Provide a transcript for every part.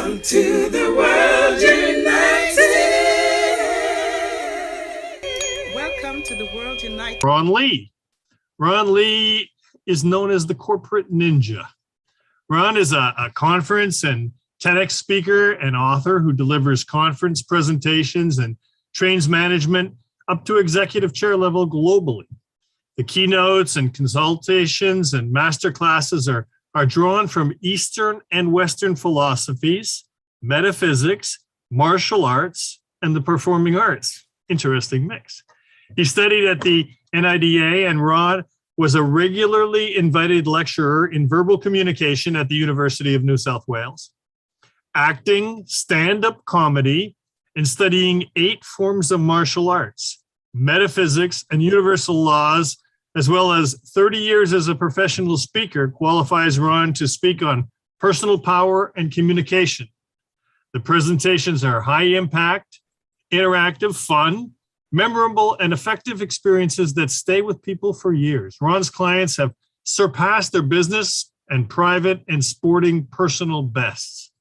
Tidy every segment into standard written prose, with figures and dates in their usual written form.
Welcome to the world united. Welcome to the world united. Ron Lee. Ron Lee is known as the corporate ninja. Ron is a conference and TEDx speaker and author who delivers conference presentations and trains management up to executive chair level globally. The keynotes and consultations and master classes are drawn from Eastern and Western philosophies, metaphysics, martial arts, and the performing arts. Interesting mix. He studied at the NIDA, and Ron was a regularly invited lecturer in verbal communication at the University of New South Wales, acting, stand-up comedy, and studying 8 forms of martial arts, metaphysics, and universal laws, as well as 30 years as a professional speaker, qualifies Ron to speak on personal power and communication. The presentations are high impact, interactive, fun, memorable, and effective experiences that stay with people for years. Ron's clients have surpassed their business and private and sporting personal bests.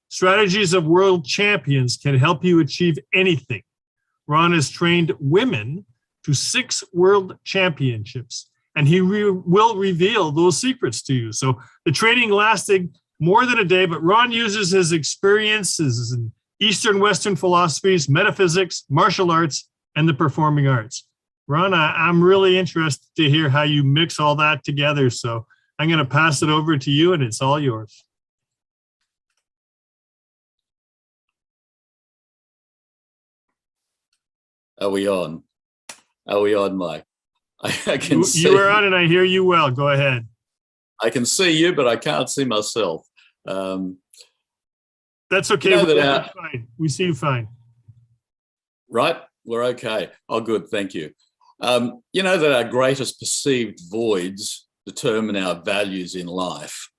Strategies of world champions can help you achieve anything. Ron has trained women to 6 world championships, and he will reveal those secrets to you. So the training lasted more than a day, but Ron uses his experiences in Eastern Western philosophies, metaphysics, martial arts, and the performing arts. Ron, I'm really interested to hear how you mix all that together. So I'm going to pass it over to you, and it's all yours. Are we on? Are we on, Mike? I can see you are on, and I hear you well. Go ahead. I can see you, but I can't see myself. That's okay. You know fine. We see you fine. Right? We're okay. Oh, good. Thank you. You know that our greatest perceived voids determine our values in life.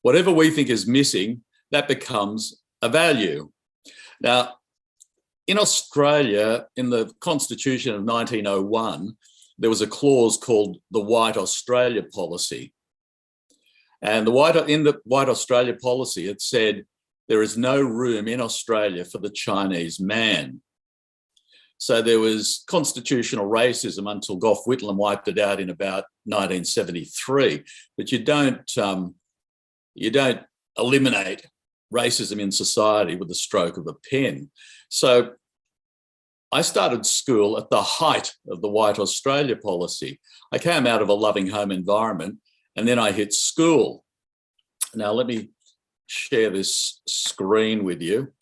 Whatever we think is missing, that becomes a value. Now, in Australia, in the Constitution of 1901, there was a clause called the White Australia policy. And in the White Australia policy, it said, there is no room in Australia for the Chinese man. So there was constitutional racism until Gough Whitlam wiped it out in about 1973. But you don't eliminate racism in society with the stroke of a pen. So I started school at the height of the White Australia policy. I came out of a loving home environment, and then I hit school. Now let me share this screen with you.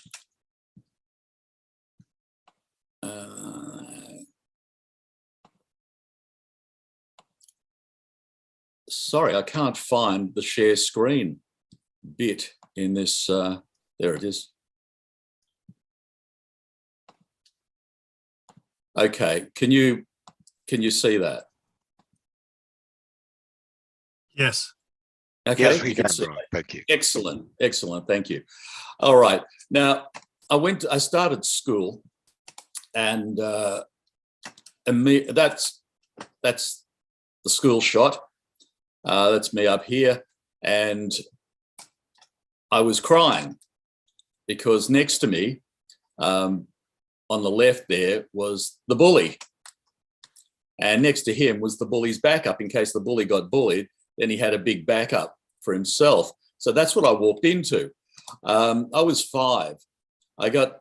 Sorry, I can't find the share screen bit in this. There it is. Okay, can you see that? Yes. Okay, yes, we you can can, see Ron. that. Thank you. Excellent, excellent, thank you. All right, now I started school, and that's the school shot. That's me up here, and I was crying because next to me, on the left there, was the bully, and next to him was the bully's backup. In case the bully got bullied, then he had a big backup for himself. So that's what I walked into. I was 5. I got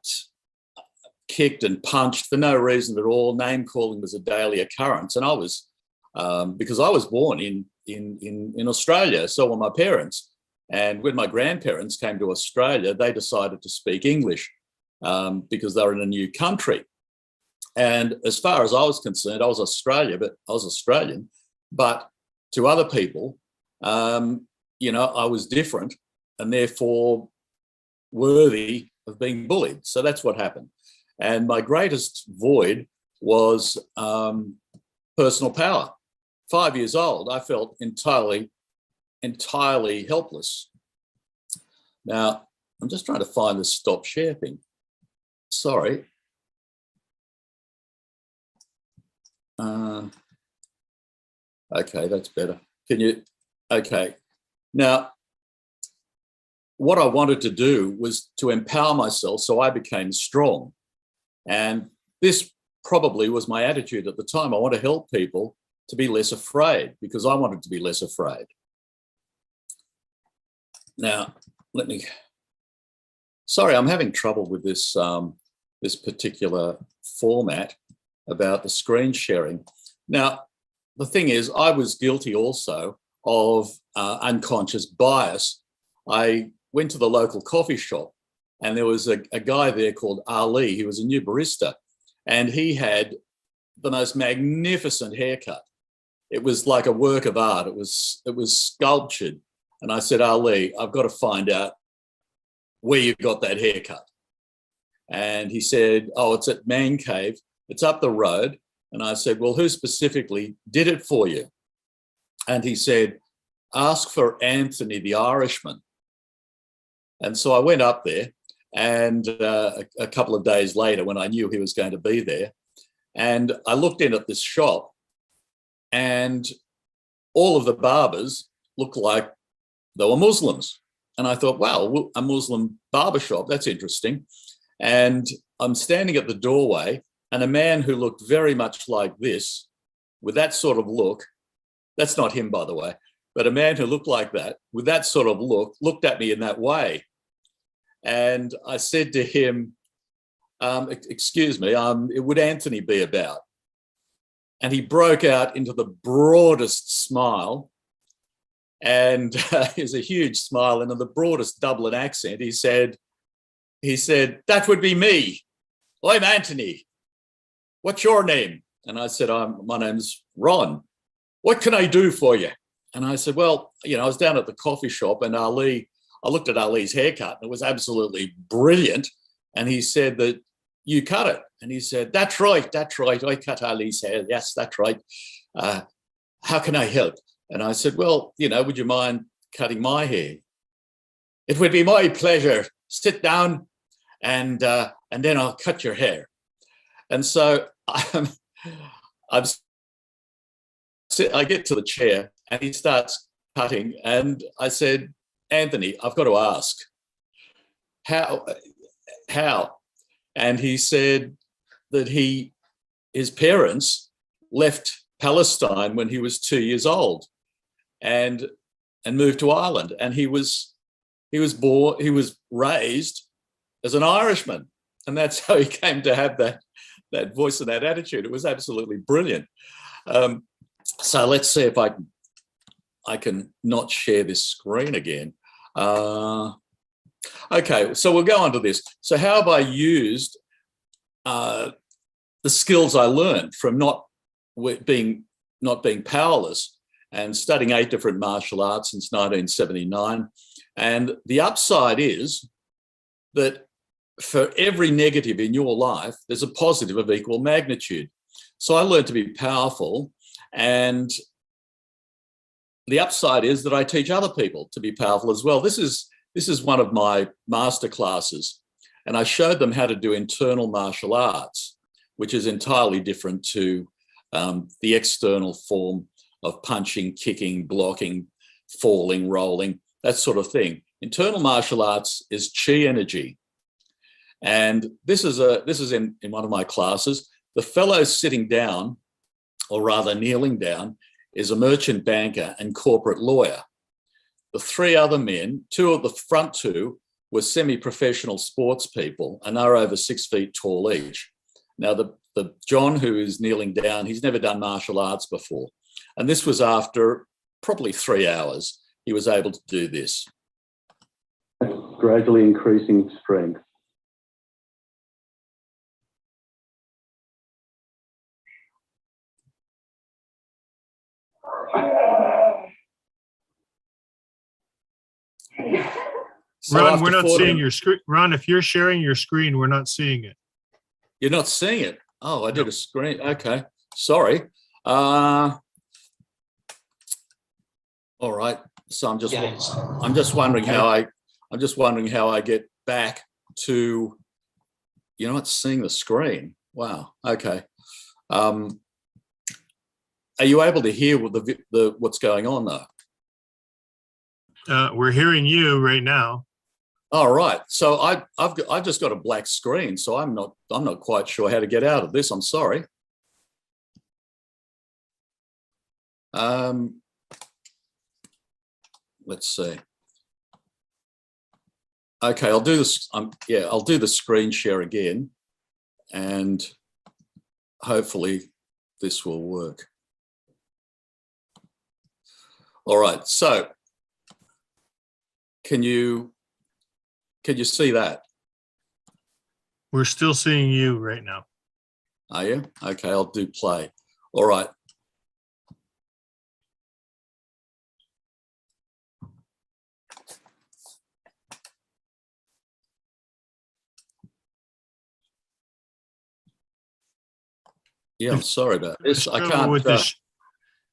kicked and punched for no reason at all. Name calling was a daily occurrence, and I was because I was born in Australia, so were my parents. And when my grandparents came to Australia, they decided to speak English because they were in a new country. And as far as I was concerned, I was Australian, but to other people, you know, I was different and therefore worthy of being bullied. So that's what happened. And my greatest void was personal power. 5 years old, I felt entirely helpless. Now, I'm just trying to find the stop share thing. Sorry. Okay, that's better. Can you, okay. Now, what I wanted to do was to empower myself so I became strong. And this probably was my attitude at the time. I want to help people to be less afraid because I wanted to be less afraid. Now, sorry, I'm having trouble with this, this particular format about the screen sharing. Now, the thing is, I was guilty also of unconscious bias. I went to the local coffee shop and there was a guy there called Ali. He was a new barista and he had the most magnificent haircut. It was like a work of art. It was sculptured. And I said, Ali, I've got to find out where you got that haircut. And he said, oh, it's at Man Cave. It's up the road. And I said, well, who specifically did it for you? And he said, ask for Anthony, the Irishman. And so I went up there and a couple of days later when I knew he was going to be there, and I looked in at this shop and all of the barbers looked like they were Muslims. And I thought, wow, a Muslim barber shop, that's interesting. And I'm standing at the doorway and a man who looked very much like this, with that sort of look, that's not him, by the way, but a man who looked like that, with that sort of look, looked at me in that way. And I said to him, excuse me, would Anthony be about? And he broke out into the broadest smile. And it was a huge smile, and in the broadest Dublin accent, he said, that would be me. I'm Anthony. What's your name? And I said, my name's Ron. What can I do for you? And I said, well, I was down at the coffee shop and I looked at Ali's haircut and it was absolutely brilliant. And he said that you cut it. And he said, that's right. I cut Ali's hair. Yes, that's right. How can I help? And I said, well, would you mind cutting my hair? It would be my pleasure. Sit down and then I'll cut your hair. And so I get to the chair and he starts cutting. And I said, Anthony, I've got to ask, how? And he said that his parents left Palestine when he was 2 years old and moved to Ireland. And he was raised as an Irishman. And that's how he came to have that voice and that attitude. It was absolutely brilliant. So let's see if I can not share this screen again. Okay, so we'll go on to this. So how have I used the skills I learned from not being powerless and studying 8 different martial arts since 1979? And the upside is that for every negative in your life, there's a positive of equal magnitude. So I learned to be powerful, and the upside is that I teach other people to be powerful as well. This is one of my master classes, and I showed them how to do internal martial arts, which is entirely different to the external form of punching, kicking, blocking, falling, rolling, that sort of thing. Internal martial arts is chi energy. And this is in one of my classes. The fellow sitting down, or rather kneeling down, is a merchant banker and corporate lawyer. The 3 other men, 2 of the front 2 were semi-professional sports people and are over 6 feet tall each. Now, the John who is kneeling down, he's never done martial arts before. And this was after probably 3 hours. He was able to do this. Gradually increasing strength. So Ron, we're not seeing your screen. Ron, if you're sharing your screen, we're not seeing it. You're not seeing it? Oh, I did a screen. Okay, sorry. All right. So I'm just wondering how I get back to. You're not seeing the screen. Wow. Okay. Are you able to hear what's going on though? We're hearing you right now. All right. So I've just got a black screen, so I'm not quite sure how to get out of this. I'm sorry. Let's see. Okay, I'll do this. I'll do the screen share again, and hopefully this will work. All right. So can you see that? We're still seeing you right now. Are you? Okay, I'll do play. All right. Yeah, I'm sorry about this. I can't. With this,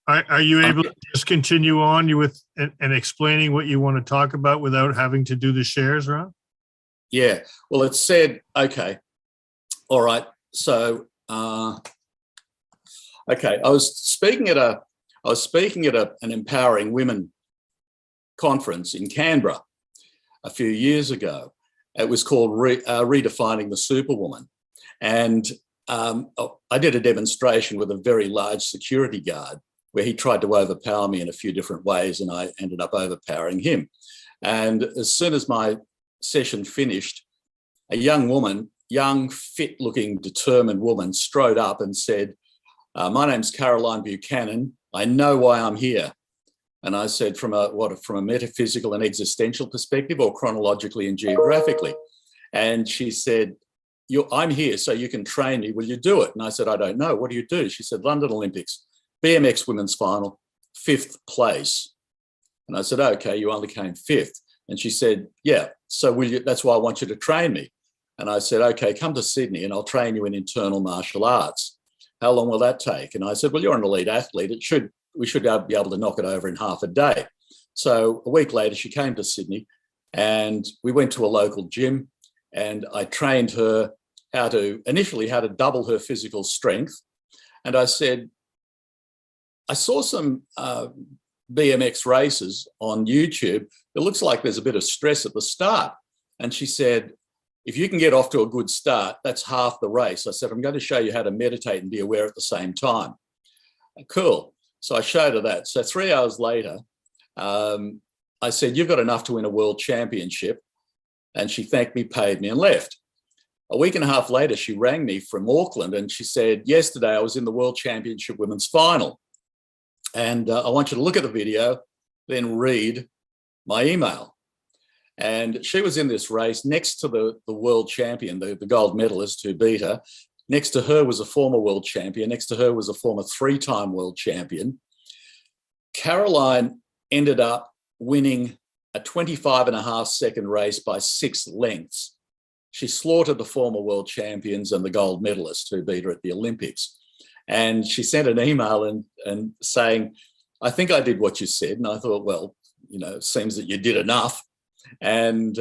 are you able to just continue on with and explaining what you want to talk about without having to do the shares, Ron? Yeah. Well, it said, okay. All right. So, okay. I was speaking at an empowering women conference in Canberra a few years ago. It was called Redefining the Superwoman. And I did a demonstration with a very large security guard where he tried to overpower me in a few different ways, and I ended up overpowering him. And as soon as my session finished, a young woman, young, fit-looking, determined woman, strode up and said, "My name's Caroline Buchanan. I know why I'm here." And I said, from a metaphysical and existential perspective, or chronologically and geographically? And she said, "I'm here so you can train me. Will you do it?" And I said, "I don't know. What do you do?" She said, "London Olympics, BMX women's final, 5th place." And I said, "Okay, you only came 5th. And she said, "Yeah, so will you? That's why I want you to train me." And I said, "Okay, come to Sydney and I'll train you in internal martial arts. How long will that take?" And I said, "Well, you're an elite athlete. We should be able to knock it over in half a day." So a week later, she came to Sydney and we went to a local gym, and I trained her how to double her physical strength. And I said, "I saw some BMX races on YouTube. It looks like there's a bit of stress at the start." And she said, "If you can get off to a good start, that's half the race." I said, "I'm going to show you how to meditate and be aware at the same time." Cool. So I showed her that. So 3 hours later, I said, "You've got enough to win a world championship." And she thanked me, paid me, and left. A week and a half later, she rang me from Auckland and she said, "Yesterday I was in the World Championship women's final. And I want you to look at the video, then read my email." And she was in this race next to the world champion, the gold medalist who beat her. Next to her was a former world champion. Next to her was a former 3-time world champion. Caroline ended up winning a 25.5-second race by 6 lengths. She slaughtered the former world champions and the gold medalist who beat her at the Olympics. And she sent an email and saying, "I think I did what you said." And I thought, well, it seems that you did enough. And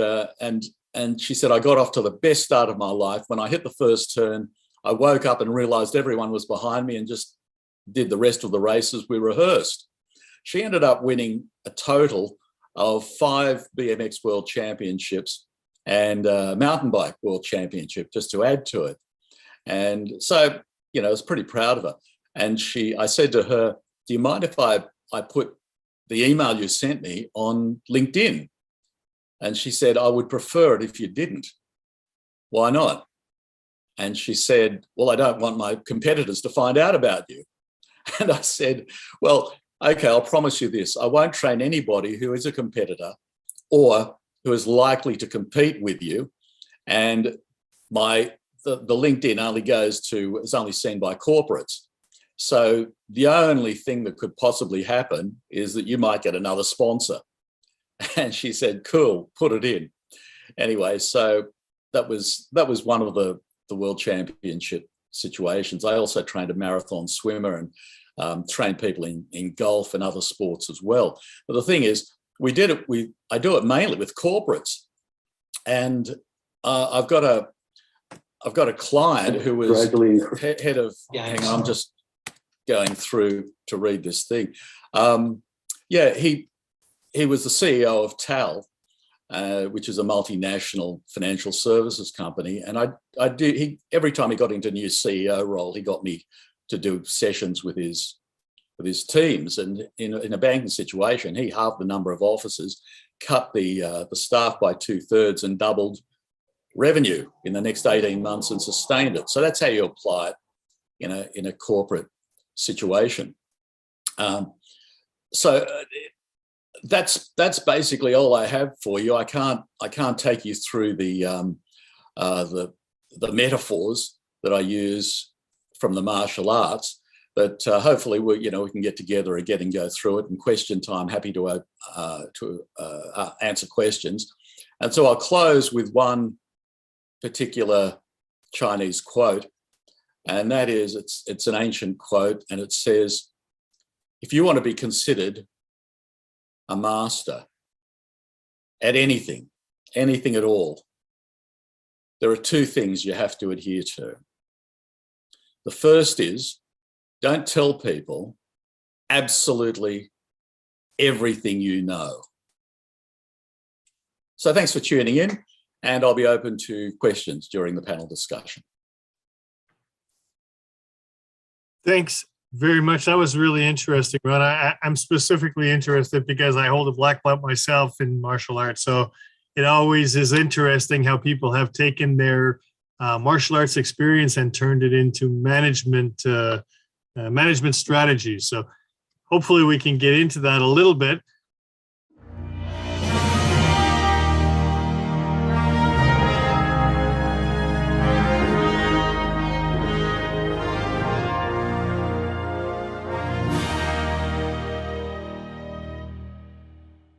she said, "I got off to the best start of my life. When I hit the first turn, I woke up and realized everyone was behind me and just did the rest of the races we rehearsed." She ended up winning a total of 5 BMX World Championships and a mountain bike World Championship, just to add to it. And so, I was pretty proud of her. And I said to her, "Do you mind if I put the email you sent me on LinkedIn?" And she said, "I would prefer it if you didn't." "Why not?" And she said, "Well, I don't want my competitors to find out about you." And I said, "Well, okay, I'll promise you this. I won't train anybody who is a competitor or who is likely to compete with you. And the LinkedIn is only seen by corporates. So the only thing that could possibly happen is that you might get another sponsor." And she said, "Cool, put it in." Anyway, so that was one of the world championship situations. I also trained a marathon swimmer and trained people in golf and other sports as well. But the thing is, I do it mainly with corporates. And I've got a client who was head of, hang on, I'm just going through to read this thing. He was the CEO of TAL, which is a multinational financial services company. And every time he got into a new CEO role, he got me to do sessions with his teams. And in a banking situation, he halved the number of offices, cut the staff by 2/3, and doubled revenue in the next 18 months and sustained it. So that's how you apply it in a corporate situation. That's basically all I have for you. I can't take you through the metaphors that I use from the martial arts, but hopefully we can get together again and go through it. And question time, happy to answer questions. And so I'll close with one particular Chinese quote, and that is it's an ancient quote, and it says, "If you want to be considered a master at anything at all, there are two things you have to adhere to. The first is, don't tell people absolutely everything you know." So thanks for tuning in, and I'll be open to questions during the panel discussion. Thanks very much. That was really interesting, Ron. I'm specifically interested because I hold a black belt myself in martial arts. So it always is interesting how people have taken their martial arts experience and turned it into management strategies. So hopefully we can get into that a little bit.